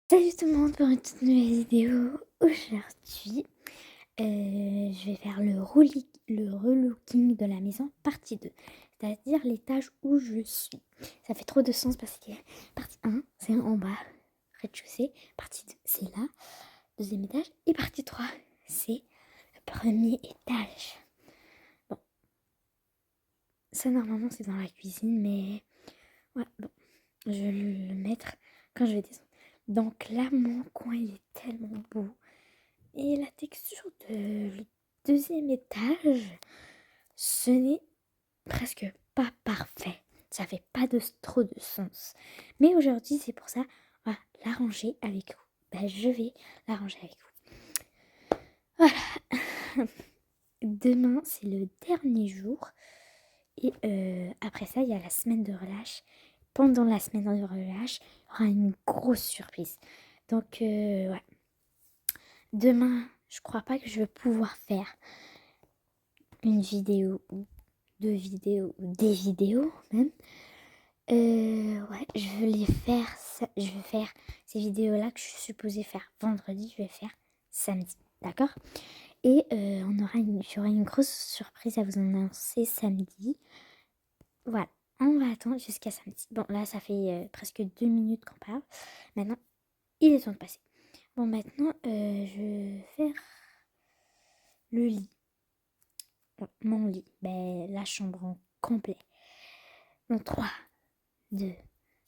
Salut tout le monde pour une toute nouvelle vidéo. Aujourd'hui, je vais faire le relooking de la maison partie 2. C'est-à-dire l'étage où je suis. Ça fait trop de sens parce que partie 1, c'est en bas, rez-de-chaussée. Partie 2, c'est là, deuxième étage. Et partie 3, c'est le premier étage. Bon, ça normalement c'est dans la cuisine, mais ouais, bon, je vais le mettre quand je vais descendre. Donc là, mon coin, il est tellement beau. Et la texture de le deuxième étage, ce n'est presque pas parfait. Ça fait pas trop de sens. Mais aujourd'hui, c'est pour ça, on va l'arranger avec vous. Je vais l'arranger avec vous. Voilà. Demain, c'est le dernier jour. Et après ça, il y a la semaine de relâche. Pendant la semaine de relâche, il y aura une grosse surprise. Donc, ouais. Demain, je crois pas que je vais pouvoir faire une vidéo ou deux vidéos ou des vidéos même. Ouais, je vais faire ces vidéos-là que je suis supposée faire vendredi, je vais faire samedi, d'accord? Et j'aurai une grosse surprise à vous annoncer samedi. Voilà, on va attendre jusqu'à samedi. Bon, là, ça fait presque 2 minutes qu'on parle. Maintenant, il est temps de passer. Bon, maintenant, je vais faire le lit. Bon, mon lit, la chambre en complet. Bon, 3, 2,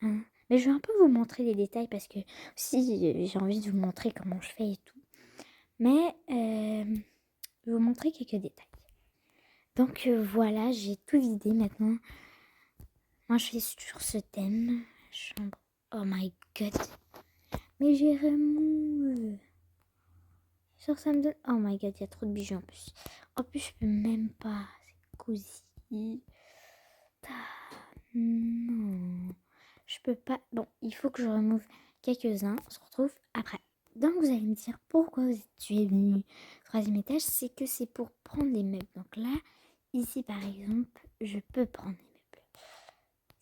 1. Mais je vais un peu vous montrer les détails parce que si j'ai envie de vous montrer comment je fais et tout. Mais je vais vous montrer quelques détails. Donc voilà, j'ai tout vidé maintenant. Moi je suis sur ce thème. Chambre. Oh my god. Mais j'ai remove. Sur ça me donne. Oh my god, il y a trop de bijoux en plus. En plus, je peux même pas. C'est cosy. Non. Je peux pas. Bon, il faut que je remove quelques-uns. On se retrouve après. Donc vous allez me dire pourquoi tu es venu au troisième étage. C'est que c'est pour prendre les meubles. Donc là, ici par exemple, je peux prendre les meubles.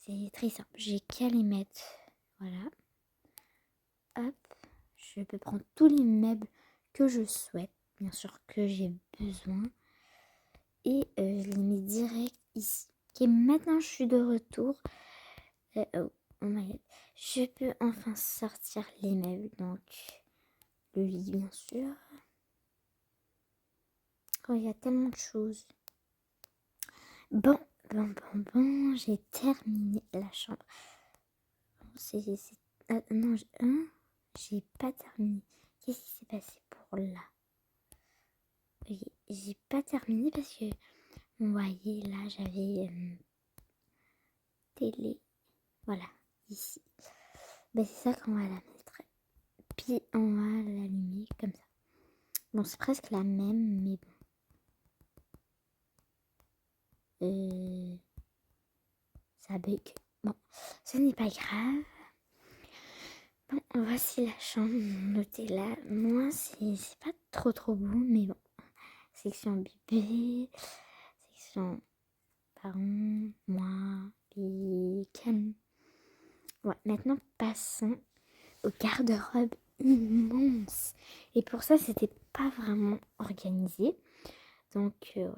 C'est très simple. J'ai qu'à les mettre. Voilà. Hop. Je peux prendre tous les meubles que je souhaite. Bien sûr que j'ai besoin. Et je les mets direct ici. Ok, maintenant je suis de retour. Oh my god. Je peux enfin sortir les meubles. Donc, le lit, bien sûr. Oh, il y a tellement de choses. Bon, j'ai terminé la chambre. Non, j'ai pas terminé. Qu'est-ce qui s'est passé pour là? Ok, j'ai pas terminé parce que, vous voyez, là, j'avais télé. Voilà, ici. C'est ça qu'on va la mettre. Puis, on va l'allumer comme ça. Bon, c'est presque la même, mais bon. Ça bug. Bon, ce n'est pas grave. Bon, voici la chambre. Notez là. Moi, c'est pas trop beau, mais bon. Section bébé, section parents, moi, et Cam. Ouais, maintenant passons au garde-robe immense. Et pour ça, c'était pas vraiment organisé. Donc, ouais.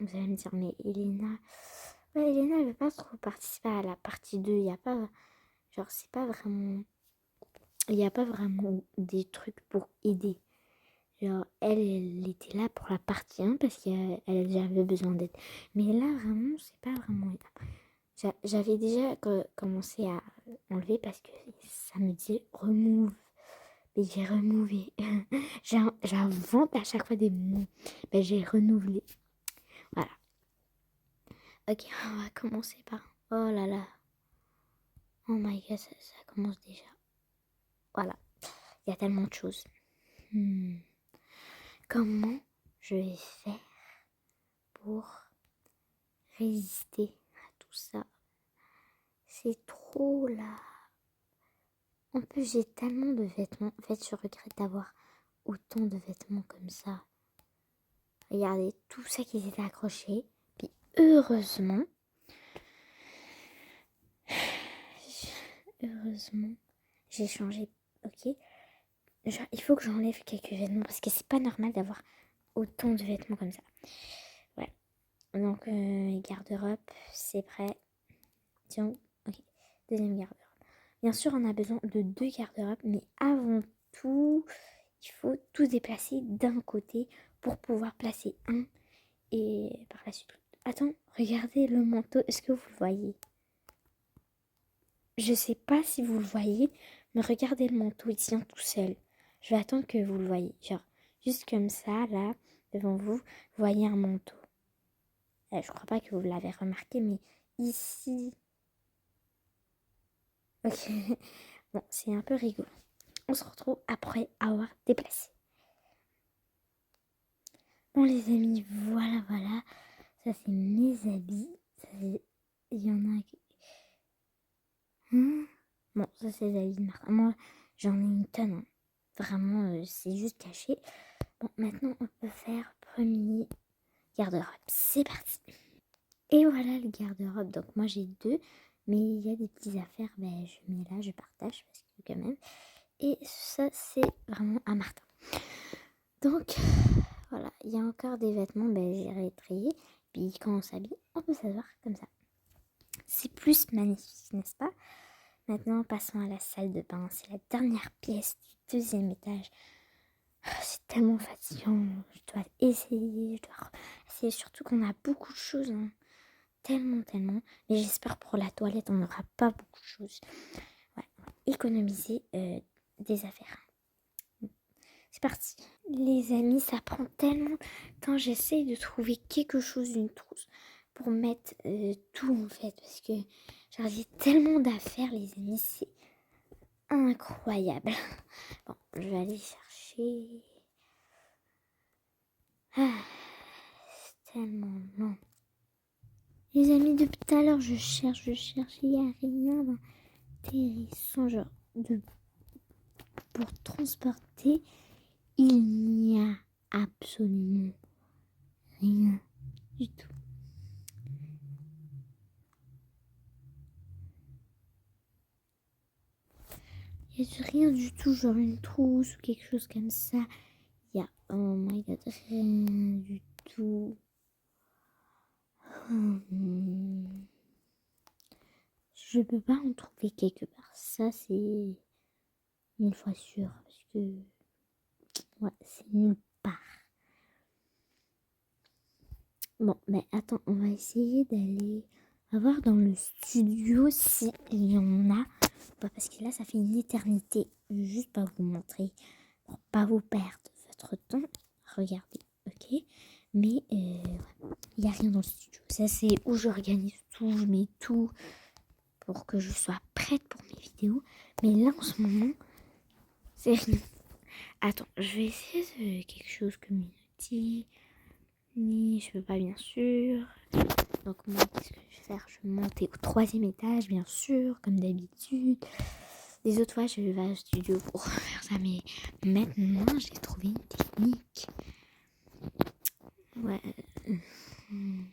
Vous allez me dire, mais Elena, ouais, Elena, elle veut pas trop participer à la partie 2. Il n'y a pas, genre, c'est pas vraiment, il n'y a pas vraiment des trucs pour aider. Genre, elle était là pour la partie 1 parce qu'elle avait besoin d'aide. Mais là, vraiment, c'est pas vraiment. J'avais déjà commencé à enlever parce que ça me disait remove. Mais j'ai remové. J'invente à chaque fois des mots. J'ai renouvelé. Voilà. Ok, on va commencer par. Oh là là. Oh my god, ça commence déjà. Voilà. Il y a tellement de choses. Comment je vais faire pour résister à tout ça? C'est trop là. En plus, j'ai tellement de vêtements. En fait, je regrette d'avoir autant de vêtements comme ça. Regardez, tout ça qui était accroché. Puis heureusement, j'ai changé ok? Genre, il faut que j'enlève quelques vêtements parce que c'est pas normal d'avoir autant de vêtements comme ça. Ouais. Donc, garde-robe, c'est prêt. Tiens, ok. Deuxième garde-robe. Bien sûr, on a besoin de 2 garde-robes, mais avant tout, il faut tout déplacer d'un côté pour pouvoir placer un et par la suite l'autre. Attends, regardez le manteau, est-ce que vous le voyez? Je sais pas si vous le voyez, mais regardez le manteau, il tient tout seul. Je vais attendre que vous le voyez. Genre, juste comme ça, là, devant vous, vous voyez un manteau. Je crois pas que vous l'avez remarqué, mais ici... Ok, bon, c'est un peu rigolo. On se retrouve après avoir déplacé. Bon les amis, voilà. Ça c'est mes habits. Il y en a qui... Bon, ça c'est les habits de Martin. Moi, j'en ai une tonne. Hein. Vraiment, c'est juste caché. Bon, maintenant, on peut faire premier garde-robe. C'est parti. Et voilà le garde-robe. Donc moi, j'ai 2. Mais il y a des petites affaires. Ben, je mets là, je partage. Parce que quand même... Et ça, c'est vraiment à Martin. Donc, voilà. Il y a encore des vêtements. Ben, j'ai rétrié. Puis quand on s'habille, on peut s'asseoir comme ça. C'est plus magnifique, n'est-ce pas? Maintenant, passons à la salle de bain. C'est la dernière pièce du 2e étage. C'est tellement fatigant. Je dois essayer. Surtout qu'on a beaucoup de choses. Hein. Tellement. Mais j'espère pour la toilette, on n'aura pas beaucoup de choses. Ouais. Économiser des affaires. C'est parti. Les amis, ça prend tellement de temps. J'essaye de trouver quelque chose, une trousse, pour mettre tout en fait. Parce que j'ai tellement d'affaires, les amis. C'est incroyable. Bon, je vais aller chercher. Ah, c'est tellement long. Les amis, depuis tout à l'heure, je cherche. Il n'y a rien d'intéressant. Genre, pour transporter, il n'y a absolument rien du tout. Il n'y a rien du tout, genre une trousse ou quelque chose comme ça. Il y a, oh my god, rien du tout. Je peux pas en trouver quelque part. Ça, c'est une fois sûr. Parce que, ouais, c'est nulle part. Bon, mais attends, on va essayer d'aller voir dans le studio s'il y en a. Parce que là, ça fait une éternité. Juste pas vous montrer. Pour pas vous perdre votre temps. Regardez, ok? Mais il n'y a rien dans le studio. Ça, c'est où j'organise tout, je mets tout pour que je sois prête pour mes vidéos. Mais là, en ce moment, c'est rien. Attends, je vais essayer de quelque chose comme une outil. Ni, je peux pas, bien sûr. Donc, moi, qu'est-ce que je vais faire? Je vais monter au 3e étage, bien sûr, comme d'habitude. Les autres fois, je vais au studio pour faire ça. Mais maintenant, j'ai trouvé une technique. Ouais. Il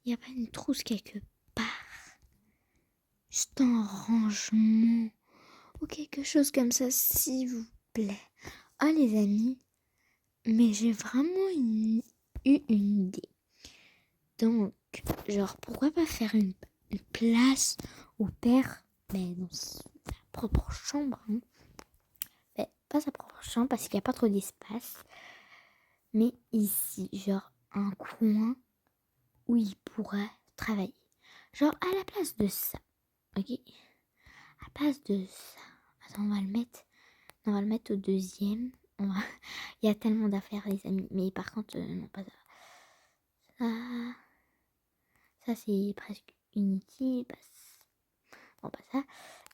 n'y a pas une trousse quelque part. Juste un rangement. Ou quelque chose comme ça, s'il vous plaît. Oh, les amis. Mais j'ai vraiment eu une idée. Donc, genre, pourquoi pas faire une place au père, mais dans sa propre chambre. Hein. Mais pas sa propre chambre parce qu'il n'y a pas trop d'espace. Mais ici, genre, un coin où il pourrait travailler. Genre, à la place de ça. Ok? À la place de ça. Attends, on va le mettre au 2e. Il y a tellement d'affaires, les amis. Mais par contre, non, pas ça. Ça, c'est presque inutile. Bon, pas ça.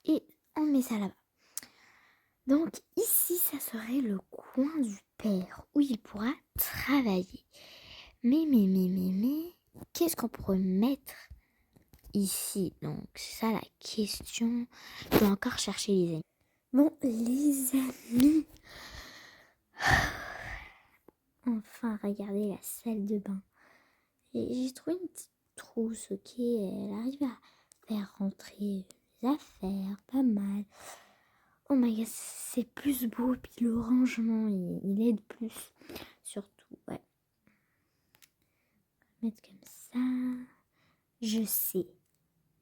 Et on met ça là-bas. Donc, ici, ça serait le coin du père où il pourra travailler. Mais, qu'est-ce qu'on pourrait mettre ici? Donc, c'est ça la question. Je dois encore chercher les amis. Bon, les amis. Enfin, regardez la salle de bain. Et j'ai trouvé une petite trousse, ok. Elle arrive à faire rentrer les affaires, pas mal. oh my god, c'est plus beau. Puis le rangement, il aide plus. Surtout, ouais. Mettre comme ça. Je sais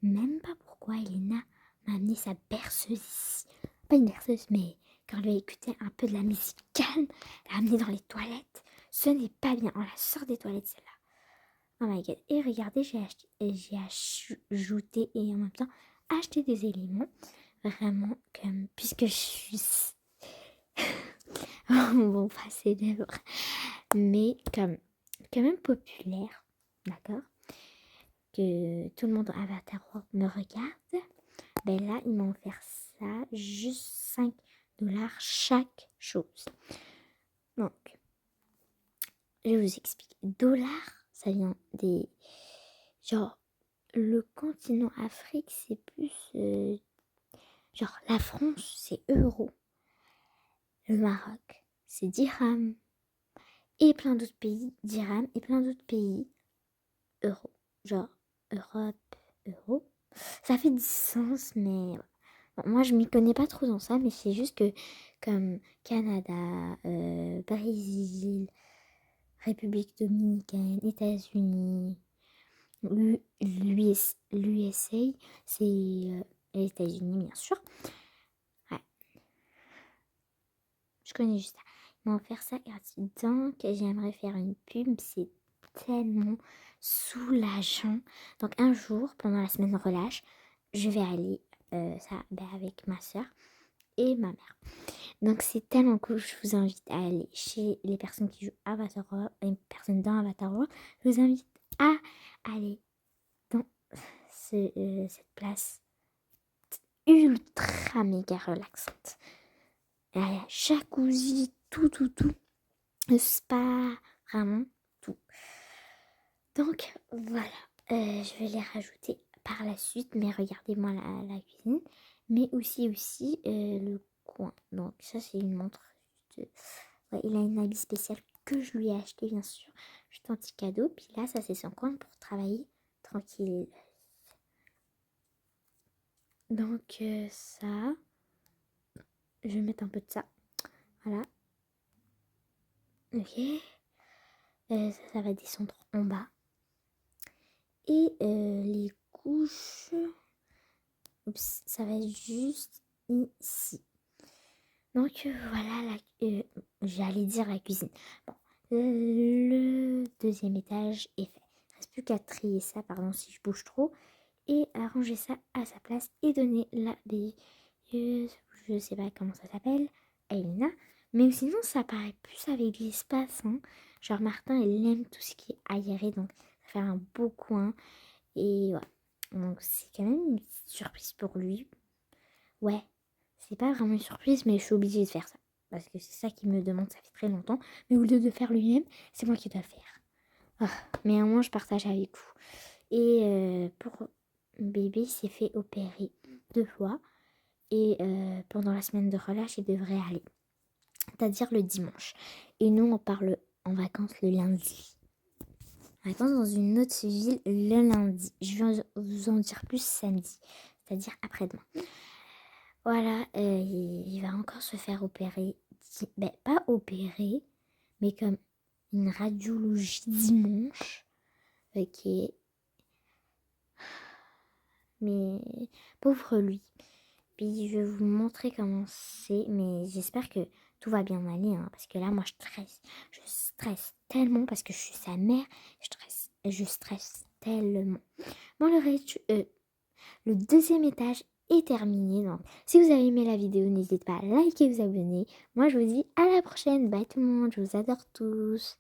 même pas pourquoi Elena m'a amené sa berceuse ici. Pas une berceuse, mais quand elle veut écouter un peu de la musique calme, elle l'a amenée dans les toilettes. Ce n'est pas bien. On la sort des toilettes, celle-là. Oh my god. Et regardez, j'ai ajouté et en même temps acheté des éléments. Vraiment, comme, puisque je suis... bon, pas célèbre, mais comme quand même populaire, d'accord? Que tout le monde à Avatar World me regarde. Ben là, ils m'ont offert ça, juste 5$ chaque chose. Donc, je vous explique. Dollars, ça vient des... Genre, le continent Afrique, c'est plus... genre, la France, c'est euro. Le Maroc, c'est dirham. Et plein d'autres pays, dirham. Et plein d'autres pays, euro. Genre, Europe, euro. Ça fait du sens, mais... Bon, moi, je m'y connais pas trop dans ça, mais c'est juste que, comme Canada, Brésil, République dominicaine, États-Unis, l'USA, c'est les États-Unis, bien sûr. Ouais. Je connais juste ça. Ils m'ont offert ça gratuit. Donc, j'aimerais faire une pub. C'est tellement soulageant. Donc, un jour, pendant la semaine de relâche, je vais aller avec ma soeur et ma mère. Donc, c'est tellement cool. Je vous invite à aller chez les personnes qui jouent Avatar World, les personnes dans Avatar World. Je vous invite à aller dans cette place ultra méga relaxante. Il y a jacuzzi, tout. Le spa, vraiment tout. Donc, voilà. Je vais les rajouter par la suite. Mais regardez-moi la cuisine. Mais aussi le coin. Donc, ça, c'est une montre. Ouais, il a une habit spéciale que je lui ai acheté, bien sûr. Juste un petit cadeau. Puis là, ça, c'est son coin pour travailler tranquille. Donc, ça. Je vais mettre un peu de ça. Voilà. Ok. Ça va descendre en bas. Et les couches, ça va être juste ici. Donc voilà, j'allais dire la cuisine. Bon, le deuxième étage est fait. Il ne reste plus qu'à trier ça, pardon si je bouge trop, et arranger ça à sa place et donner la veilleuse, je sais pas comment ça s'appelle, à Elena. Mais sinon, ça paraît plus avec l'espace. Hein. Genre Martin, il aime tout ce qui est aéré, donc ça fait un beau coin. Et voilà. Donc c'est quand même une petite surprise pour lui. Ouais, c'est pas vraiment une surprise, mais je suis obligée de faire ça. Parce que c'est ça qu'il me demande, ça fait très longtemps. Mais au lieu de faire lui-même, c'est moi qui dois le faire. Ah, mais au moins je partage avec vous. Et pour bébé, il s'est fait opérer 2 fois. Et pendant la semaine de relâche, il devrait aller. C'est-à-dire le dimanche. Et nous, on part en vacances le lundi. Vacances dans une autre ville le lundi. Je vais vous en dire plus samedi, c'est-à-dire après-demain. Voilà, il va encore se faire opérer. Ben, pas opérer, mais comme une radiologie dimanche. Ok. Mais pauvre lui. Puis je vais vous montrer comment c'est, mais j'espère que tout va bien aller, hein, parce que là, moi, je stresse tellement parce que je suis sa mère, je stresse tellement. Bon, le deuxième étage est terminé, donc si vous avez aimé la vidéo, n'hésitez pas à liker et vous abonner. Moi, je vous dis à la prochaine, bye tout le monde, je vous adore tous.